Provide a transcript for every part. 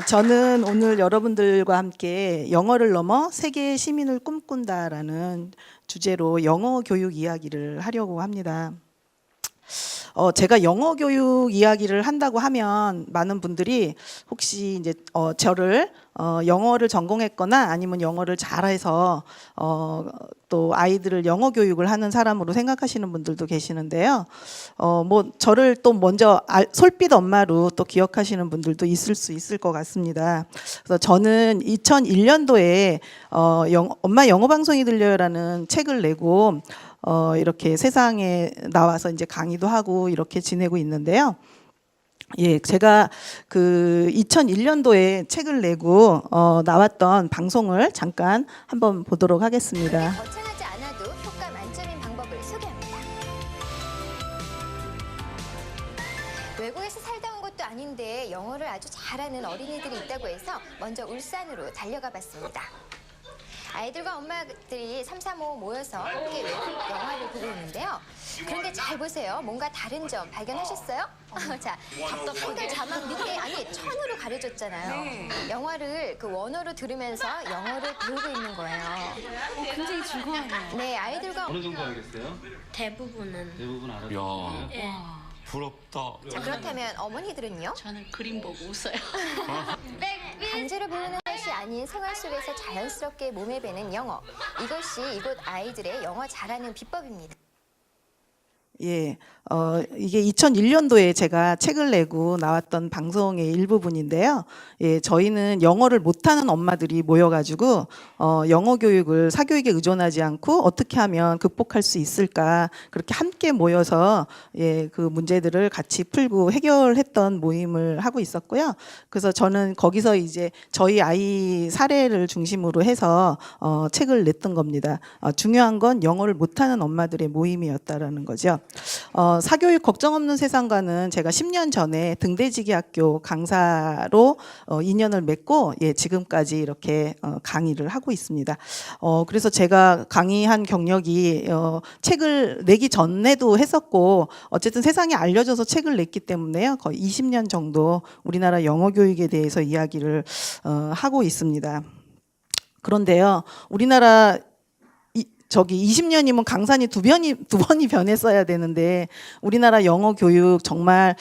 저는 오늘 여러분들과 함께 영어를 넘어 세계의 시민을 꿈꾼다라는 주제로 영어 교육 이야기를 하려고 합니다. 제가 영어 교육 이야기를 한다고 하면 많은 분들이 혹시 이제 저를 영어를 전공했거나 아니면 영어를 잘해서 또 아이들을 영어 교육을 하는 사람으로 생각하시는 분들도 계시는데요. 뭐 저를 또 먼저 솔빛 엄마로 또 기억하시는 분들도 있을 수 있을 것 같습니다. 그래서 저는 2001년도에 엄마 영어 방송이 들려요라는 책을 내고 이렇게 세상에 나와서 이제 강의도 하고 이렇게 지내고 있는데요. 예, 제가 그 2001년도에 책을 내고 나왔던 방송을 잠깐 한번 보도록 하겠습니다. 거창하지 않아도 효과 만점인 방법을 소개합니다. 외국에서 살다 온 것도 아닌데 영어를 아주 잘하는 어린이들이 있다고 해서 먼저 울산으로 달려가 봤습니다. 아이들과 엄마들이 335 모여서 함께 외국 영화를 보고 있는데요. 그런데 잘 보세요. 뭔가 다른 점 발견하셨어요? 자, 한글 자막 밑에 천으로 가려졌잖아요. 네. 영화를 그 원어로 들으면서 영어를 배우고 있는 거예요. 굉장히 즐거워하네요. 네, 아이들과 어느 정도 알겠어요? 대부분 알아요. 예. 부럽다. 자, 그렇다면 어머니들은요? 저는 그림 보고 웃어요. 강제로 배우는 것이 아닌 생활 속에서 자연스럽게 몸에 배는 영어. 이것이 이곳 아이들의 영어 잘하는 비법입니다. 예, 이게 2001년도에 제가 책을 내고 나왔던 방송의 일부분인데요. 예, 저희는 영어를 못하는 엄마들이 모여가지고 영어 교육을 사교육에 의존하지 않고 어떻게 하면 극복할 수 있을까 그렇게 함께 모여서 예, 그 문제들을 같이 풀고 해결했던 모임을 하고 있었고요. 그래서 저는 거기서 이제 저희 아이 사례를 중심으로 해서 책을 냈던 겁니다. 중요한 건 영어를 못하는 엄마들의 모임이었다라는 거죠. 사교육 걱정 없는 세상과는 제가 10년 전에 등대지기 학교 강사로 인연을 맺고 예, 지금까지 이렇게 강의를 하고 있습니다. 그래서 제가 강의한 경력이 책을 내기 전에도 했었고 어쨌든 세상에 알려져서 책을 냈기 때문에요. 거의 20년 정도 우리나라 영어 교육에 대해서 이야기를 하고 있습니다. 그런데요, 우리나라 20년이면 강산이 두 번이 변했어야 되는데 우리나라 영어 교육 정말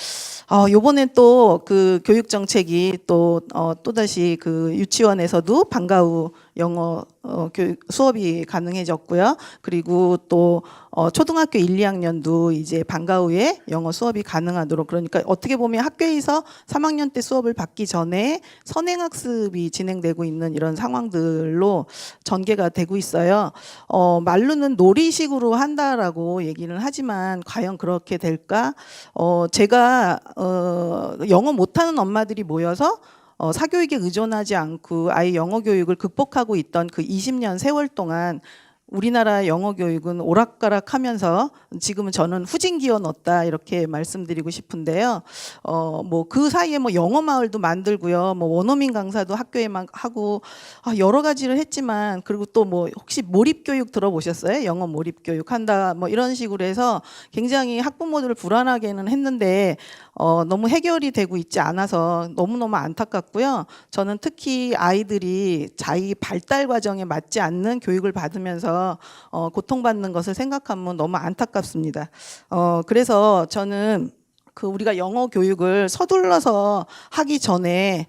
요번엔 또 그 교육 정책이 또다시 그 유치원에서도 방과 후 영어 교육 수업이 가능해졌고요. 그리고 또 초등학교 1, 2학년도 이제 방과 후에 영어 수업이 가능하도록, 그러니까 어떻게 보면 학교에서 3학년 때 수업을 받기 전에 선행학습이 진행되고 있는 이런 상황들로 전개가 되고 있어요. 말로는 놀이식으로 한다라고 얘기를 하지만 과연 그렇게 될까? 제가 영어 못하는 엄마들이 모여서 사교육에 의존하지 않고 아이 영어 교육을 극복하고 있던 그 20년 세월 동안 우리나라 영어 교육은 오락가락하면서 지금은 저는 후진기어 넣었다 이렇게 말씀드리고 싶은데요. 뭐 그 사이에 뭐 영어 마을도 만들고요, 뭐 원어민 강사도 학교에만 하고 여러 가지를 했지만, 그리고 또 뭐 혹시 몰입 교육 들어보셨어요? 영어 몰입 교육 한다 뭐 이런 식으로 해서 굉장히 학부모들을 불안하게는 했는데 너무 해결이 되고 있지 않아서 너무너무 안타깝고요. 저는 특히 아이들이 자기 발달 과정에 맞지 않는 교육을 받으면서 고통받는 것을 생각하면 너무 안타깝습니다. 그래서 저는 우리가 영어 교육을 서둘러서 하기 전에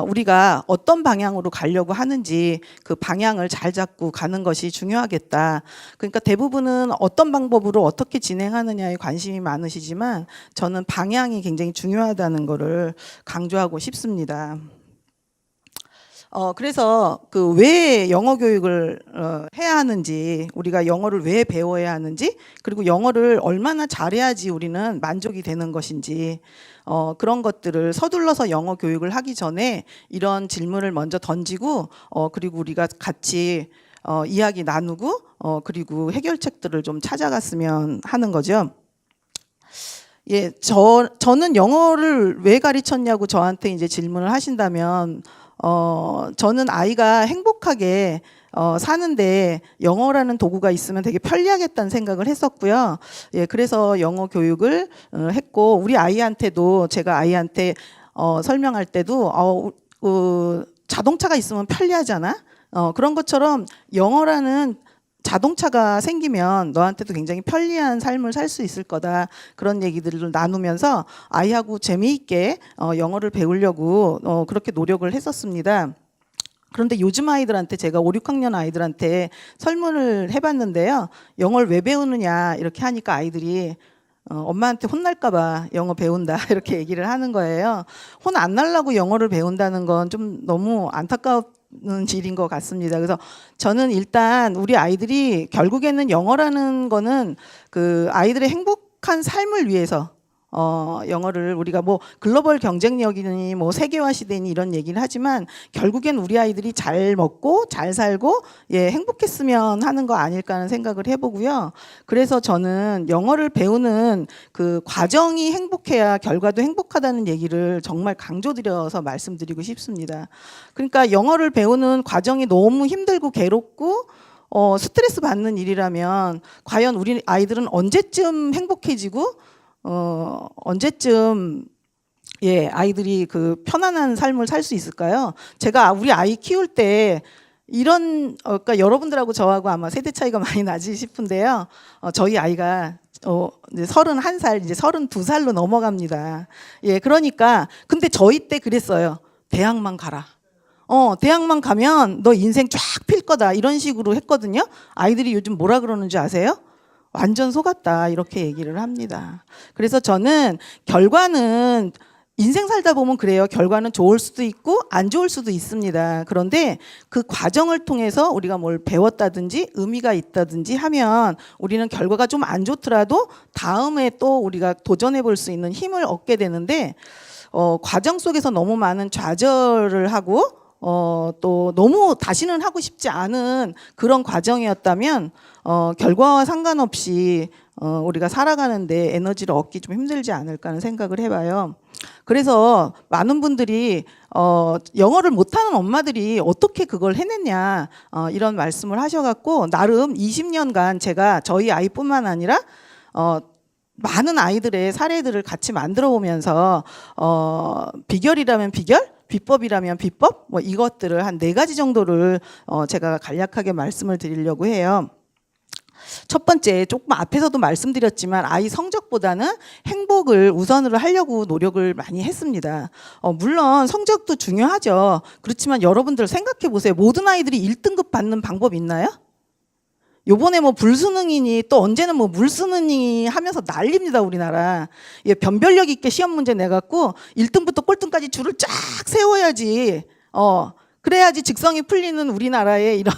우리가 어떤 방향으로 가려고 하는지 그 방향을 잘 잡고 가는 것이 중요하겠다. 그러니까 대부분은 어떤 방법으로 어떻게 진행하느냐에 관심이 많으시지만 저는 방향이 굉장히 중요하다는 것을 강조하고 싶습니다. 그래서 왜 영어 교육을 해야 하는지, 우리가 영어를 왜 배워야 하는지, 그리고 영어를 얼마나 잘해야지 우리는 만족이 되는 것인지, 그런 것들을 서둘러서 영어 교육을 하기 전에 이런 질문을 먼저 던지고 그리고 우리가 같이 이야기 나누고 그리고 해결책들을 좀 찾아갔으면 하는 거죠. 예, 저는 영어를 왜 가르쳤냐고 저한테 이제 질문을 하신다면 저는 아이가 행복하게 사는데 영어라는 도구가 있으면 되게 편리하겠다는 생각을 했었고요. 예, 그래서 영어 교육을 했고, 우리 아이한테도 제가 아이한테 설명할 때도 자동차가 있으면 편리하잖아. 그런 것처럼 영어라는 자동차가 생기면 너한테도 굉장히 편리한 삶을 살 수 있을 거다. 그런 얘기들을 나누면서 아이하고 재미있게 영어를 배우려고 그렇게 노력을 했었습니다. 그런데 요즘 아이들한테 제가 5, 6학년 아이들한테 설문을 해봤는데요. 영어를 왜 배우느냐 이렇게 하니까 아이들이 엄마한테 혼날까 봐 영어 배운다 이렇게 얘기를 하는 거예요. 혼 안 날라고 영어를 배운다는 건 좀 너무 안타까운 일인 것 같습니다. 그래서 저는 일단 우리 아이들이 결국에는 영어라는 거는 그 아이들의 행복한 삶을 위해서 영어를 우리가 뭐 글로벌 경쟁력이니 뭐 세계화 시대니 이런 얘기를 하지만 결국엔 우리 아이들이 잘 먹고 잘 살고 행복했으면 하는 거 아닐까 하는 생각을 해보고요. 그래서 저는 영어를 배우는 그 과정이 행복해야 결과도 행복하다는 얘기를 정말 강조드려서 말씀드리고 싶습니다. 그러니까 영어를 배우는 과정이 너무 힘들고 괴롭고 스트레스 받는 일이라면 과연 우리 아이들은 언제쯤 행복해지고 언제쯤 아이들이 그 편안한 삶을 살 수 있을까요? 제가 우리 아이 키울 때 이런 그러니까 여러분들하고 저하고 아마 세대 차이가 많이 나지 싶은데요. 저희 아이가 이제 31살, 이제 32살로 넘어갑니다. 그러니까 근데 저희 때 그랬어요. 대학만 가라. 대학만 가면 너 인생 쫙 필 거다. 이런 식으로 했거든요. 아이들이 요즘 뭐라 그러는지 아세요? 완전 속았다 이렇게 얘기를 합니다. 그래서 저는 결과는 인생 살다 보면 그래요. 결과는 좋을 수도 있고 안 좋을 수도 있습니다. 그런데 그 과정을 통해서 우리가 뭘 배웠다든지 의미가 있다든지 하면 우리는 결과가 좀 안 좋더라도 다음에 또 우리가 도전해 볼 수 있는 힘을 얻게 되는데 과정 속에서 너무 많은 좌절을 하고 또 너무 다시는 하고 싶지 않은 그런 과정이었다면 결과와 상관없이 우리가 살아가는데 에너지를 얻기 좀 힘들지 않을까 하는 생각을 해봐요. 그래서 많은 분들이 영어를 못하는 엄마들이 어떻게 그걸 해냈냐 이런 말씀을 하셔갖고 나름 20년간 제가 저희 아이뿐만 아니라 많은 아이들의 사례들을 같이 만들어 보면서 비결이라면 비결, 비법이라면 비법, 뭐 이것들을 한 4가지 정도를 제가 간략하게 말씀을 드리려고 해요. 첫 번째, 조금 앞에서도 말씀드렸지만 아이 성적보다는 행복을 우선으로 하려고 노력을 많이 했습니다. 물론 성적도 중요하죠. 그렇지만 여러분들 생각해 보세요. 모든 아이들이 1등급 받는 방법 있나요? 요번에 뭐 불수능이니 또 언제는 뭐 물수능이니 하면서 난립니다, 우리나라. 변별력 있게 시험 문제 내갖고 1등부터 꼴등까지 줄을 쫙 세워야지. 그래야지 직성이 풀리는 우리나라의 이런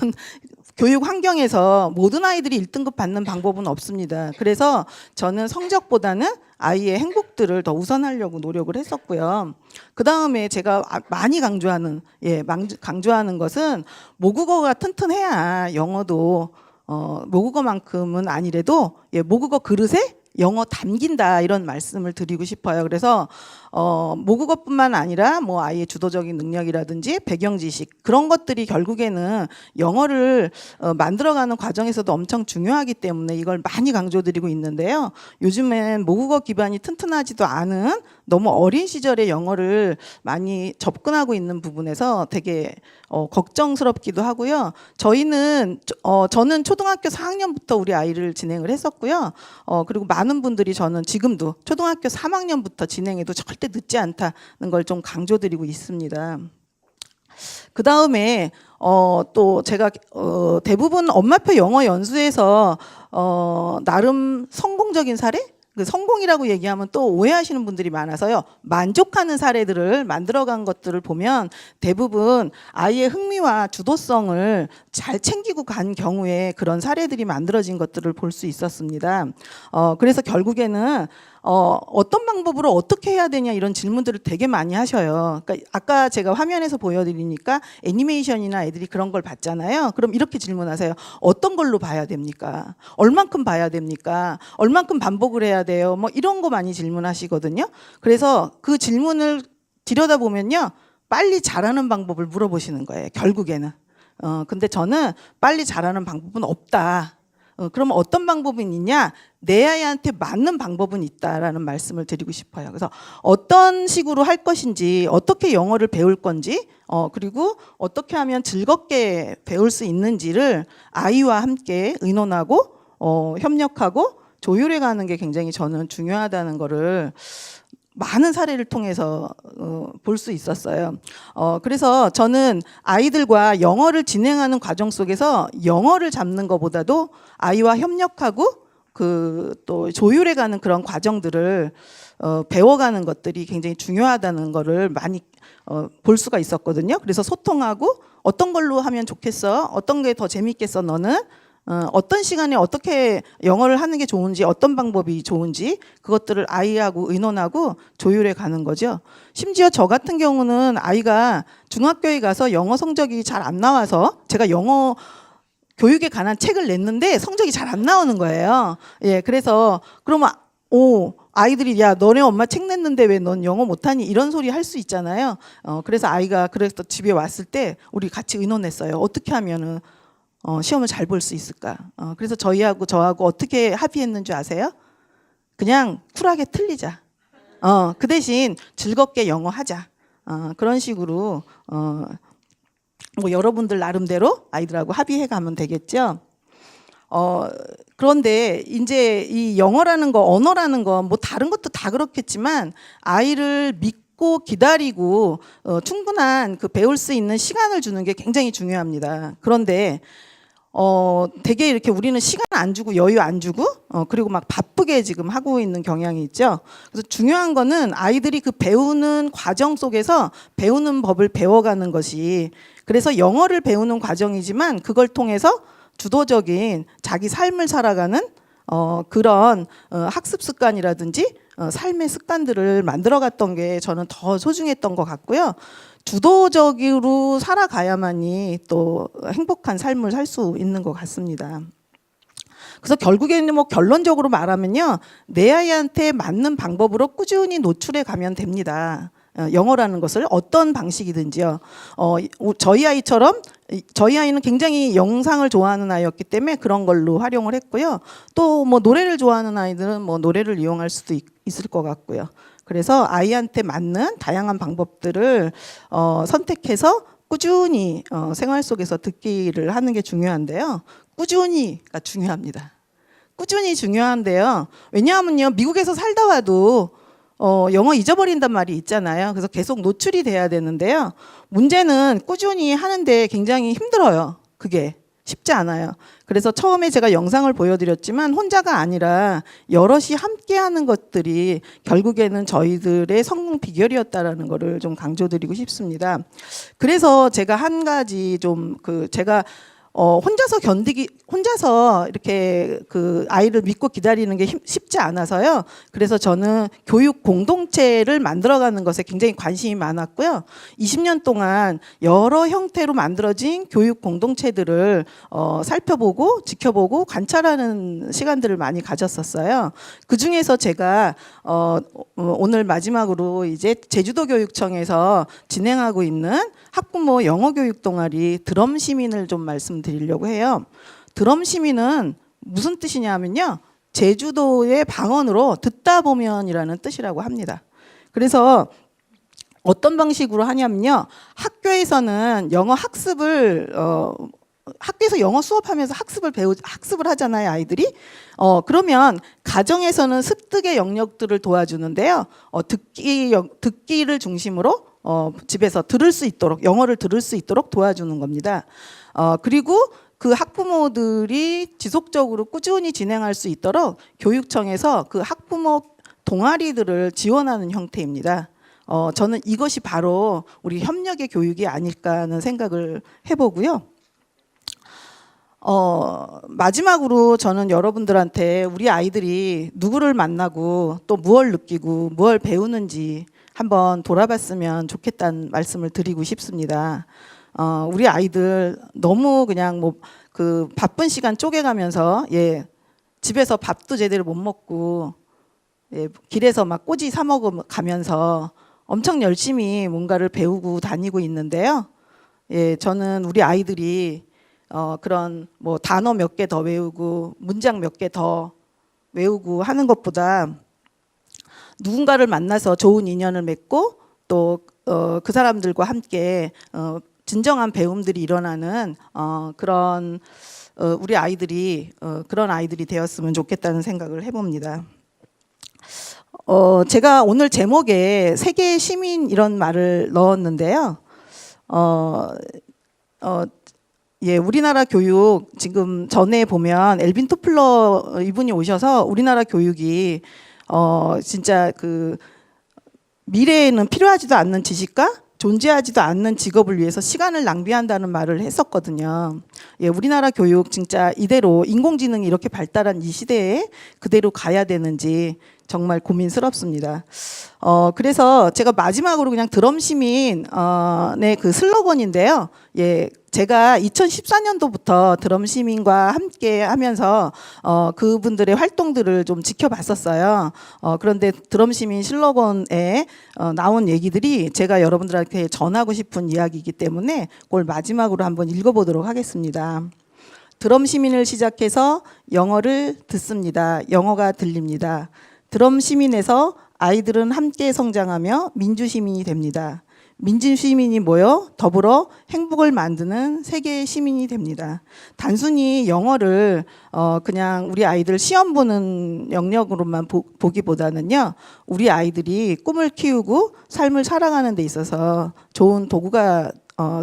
교육 환경에서 모든 아이들이 1등급 받는 방법은 없습니다. 그래서 저는 성적보다는 아이의 행복들을 더 우선하려고 노력을 했었고요. 그 다음에 제가 많이 강조하는 것은 모국어가 튼튼해야 영어도 모국어만큼은 아니래도 모국어 그릇에 영어 담긴다 이런 말씀을 드리고 싶어요. 그래서 모국어뿐만 아니라 뭐 아이의 주도적인 능력이라든지 배경 지식 그런 것들이 결국에는 영어를 만들어가는 과정에서도 엄청 중요하기 때문에 이걸 많이 강조드리고 있는데요. 요즘엔 모국어 기반이 튼튼하지도 않은 너무 어린 시절에 영어를 많이 접근하고 있는 부분에서 되게 걱정스럽기도 하고요. 저는 초등학교 4학년부터 우리 아이를 진행을 했었고요. 그리고 많은 분들이 저는 지금도 초등학교 3학년부터 진행해도 절대 늦지 않다는 걸 좀 강조드리고 있습니다. 그 다음에 또 제가 대부분 엄마표 영어 연수에서 나름 성공적인 사례? 그 성공이라고 얘기하면 또 오해하시는 분들이 많아서요. 만족하는 사례들을 만들어간 것들을 보면 대부분 아이의 흥미와 주도성을 잘 챙기고 간 경우에 그런 사례들이 만들어진 것들을 볼 수 있었습니다. 그래서 결국에는 어떤 방법으로 어떻게 해야 되냐 이런 질문들을 되게 많이 하셔요. 그러니까 아까 제가 화면에서 보여드리니까 애니메이션이나 애들이 그런 걸 봤잖아요. 그럼 이렇게 질문하세요. 어떤 걸로 봐야 됩니까? 얼만큼 봐야 됩니까? 얼만큼 반복을 해야 돼요? 뭐 이런 거 많이 질문하시거든요. 그래서 그 질문을 들여다보면요. 빨리 잘하는 방법을 물어보시는 거예요. 결국에는. 근데 저는 빨리 잘하는 방법은 없다. 그러면 어떤 방법이 있냐? 내 아이한테 맞는 방법은 있다라는 말씀을 드리고 싶어요. 그래서 어떤 식으로 할 것인지, 어떻게 영어를 배울 건지, 그리고 어떻게 하면 즐겁게 배울 수 있는지를 아이와 함께 의논하고 협력하고 조율해 가는 게 굉장히 저는 중요하다는 거를 많은 사례를 통해서 볼 수 있었어요. 그래서 저는 아이들과 영어를 진행하는 과정 속에서 영어를 잡는 것보다도 아이와 협력하고 또 조율해가는 그런 과정들을 배워가는 것들이 굉장히 중요하다는 거를 많이 볼 수가 있었거든요. 그래서 소통하고 어떤 걸로 하면 좋겠어? 어떤 게 더 재밌겠어? 너는? 어떤 시간에 어떻게 영어를 하는 게 좋은지, 어떤 방법이 좋은지 그것들을 아이하고 의논하고 조율해 가는 거죠. 심지어 저 같은 경우는 아이가 중학교에 가서 영어 성적이 잘 안 나와서 제가 영어 교육에 관한 책을 냈는데 성적이 잘 안 나오는 거예요. 예, 그래서 그러면 아이들이 야 너네 엄마 책 냈는데 왜 넌 영어 못하니 이런 소리 할 수 있잖아요. 그래서 아이가 그래서 집에 왔을 때 우리 같이 의논했어요. 어떻게 하면은 시험을 잘 볼 수 있을까? 그래서 저희하고 저하고 어떻게 합의했는 줄 아세요? 그냥 쿨하게 틀리자. 그 대신 즐겁게 영어 하자. 그런 식으로 뭐 여러분들 나름대로 아이들하고 합의해 가면 되겠죠. 그런데 이제 이 영어라는 거, 언어라는 거, 뭐 다른 것도 다 그렇겠지만 아이를 믿고 기다리고 충분한 그 배울 수 있는 시간을 주는 게 굉장히 중요합니다. 그런데 되게 이렇게 우리는 시간 안 주고 여유 안 주고 그리고 막 바쁘게 지금 하고 있는 경향이 있죠. 그래서 중요한 거는 아이들이 그 배우는 과정 속에서 배우는 법을 배워가는 것이, 그래서 영어를 배우는 과정이지만 그걸 통해서 주도적인 자기 삶을 살아가는 그런 학습 습관이라든지 삶의 습관들을 만들어갔던 게 저는 더 소중했던 것 같고요. 주도적으로 살아가야만이 또 행복한 삶을 살 수 있는 것 같습니다. 그래서 결국에는 뭐 결론적으로 말하면요, 내 아이한테 맞는 방법으로 꾸준히 노출해 가면 됩니다. 영어라는 것을 어떤 방식이든지요. 저희 아이는 굉장히 영상을 좋아하는 아이였기 때문에 그런 걸로 활용을 했고요. 또 뭐 노래를 좋아하는 아이들은 뭐 노래를 이용할 수도 있을 것 같고요. 그래서 아이한테 맞는 다양한 방법들을 선택해서 꾸준히 생활 속에서 듣기를 하는 게 중요한데요. 꾸준히가 중요합니다. 꾸준히 중요한데요. 왜냐하면요, 미국에서 살다 와도 영어 잊어버린단 말이 있잖아요. 그래서 계속 노출이 돼야 되는데요. 문제는 꾸준히 하는데 굉장히 힘들어요. 그게 쉽지 않아요. 그래서 처음에 제가 영상을 보여드렸지만 혼자가 아니라 여럿이 함께하는 것들이 결국에는 저희들의 성공 비결이었다라는 거를 좀 강조드리고 싶습니다. 그래서 제가 한 가지 제가 혼자서 이렇게 그 아이를 믿고 기다리는 게 쉽지 않아서요. 그래서 저는 교육 공동체를 만들어가는 것에 굉장히 관심이 많았고요. 20년 동안 여러 형태로 만들어진 교육 공동체들을 살펴보고 지켜보고 관찰하는 시간들을 많이 가졌었어요. 그 중에서 제가 오늘 마지막으로 이제 제주도 교육청에서 진행하고 있는 학부모 영어 교육 동아리 드럼 시민을 좀 말씀드리려고 해요. 드럼 시민은 무슨 뜻이냐면요, 제주도의 방언으로 듣다 보면이라는 뜻이라고 합니다. 그래서 어떤 방식으로 하냐면요, 학교에서는 영어 학습을 학교에서 영어 수업하면서 학습을 하잖아요, 아이들이. 그러면 가정에서는 습득의 영역들을 도와주는데요. 듣기를 중심으로 집에서 들을 수 있도록, 영어를 들을 수 있도록 도와주는 겁니다. 그리고 그 학부모들이 지속적으로 꾸준히 진행할 수 있도록 교육청에서 그 학부모 동아리들을 지원하는 형태입니다. 저는 이것이 바로 우리 협력의 교육이 아닐까 하는 생각을 해보고요. 마지막으로 저는 여러분들한테 우리 아이들이 누구를 만나고 또 무엇을 느끼고 무엇을 배우는지 한번 돌아봤으면 좋겠다는 말씀을 드리고 싶습니다. 우리 아이들 너무 그냥 뭐 그 바쁜 시간 쪼개가면서 집에서 밥도 제대로 못 먹고 길에서 막 꼬지 사 먹으면서 엄청 열심히 뭔가를 배우고 다니고 있는데요. 저는 우리 아이들이 그런 뭐 단어 몇 개 더 외우고 문장 몇 개 더 외우고 하는 것보다 누군가를 만나서 좋은 인연을 맺고 또 그 사람들과 함께 진정한 배움들이 일어나는 그런 우리 아이들이 그런 아이들이 되었으면 좋겠다는 생각을 해봅니다. 제가 오늘 제목에 세계 시민 이런 말을 넣었는데요. 예, 우리나라 교육 지금 전에 보면 엘빈 토플러 이분이 오셔서 우리나라 교육이 진짜 그 미래에는 필요하지도 않는 지식과 존재하지도 않는 직업을 위해서 시간을 낭비한다는 말을 했었거든요. 예, 우리나라 교육 진짜 이대로 인공지능이 이렇게 발달한 이 시대에 그대로 가야 되는지 정말 고민스럽습니다. 그래서 제가 마지막으로 그냥 드럼시민의 그 슬로건인데요. 예, 제가 2014년도부터 드럼시민과 함께 하면서 그분들의 활동들을 좀 지켜봤었어요. 그런데 드럼시민 슬로건에 나온 얘기들이 제가 여러분들한테 전하고 싶은 이야기이기 때문에 그걸 마지막으로 한번 읽어보도록 하겠습니다. 드럼시민을 시작해서 영어를 듣습니다. 영어가 들립니다. 드럼시민에서 아이들은 함께 성장하며 민주시민이 됩니다. 민주시민이 모여 더불어 행복을 만드는 세계의 시민이 됩니다. 단순히 영어를 그냥 우리 아이들 시험 보는 영역으로만 보기보다는요, 우리 아이들이 꿈을 키우고 삶을 살아가는 데 있어서 좋은 도구가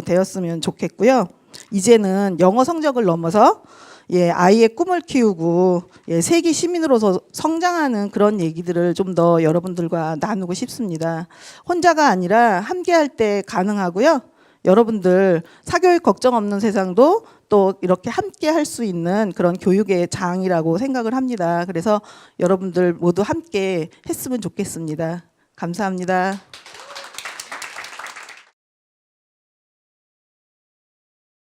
되었으면 좋겠고요. 이제는 영어 성적을 넘어서 예, 아이의 꿈을 키우고 예, 세계 시민으로서 성장하는 그런 얘기들을 좀 더 여러분들과 나누고 싶습니다. 혼자가 아니라 함께할 때 가능하고요. 여러분들 사교육 걱정 없는 세상도 또 이렇게 함께 할 수 있는 그런 교육의 장이라고 생각을 합니다. 그래서 여러분들 모두 함께 했으면 좋겠습니다. 감사합니다.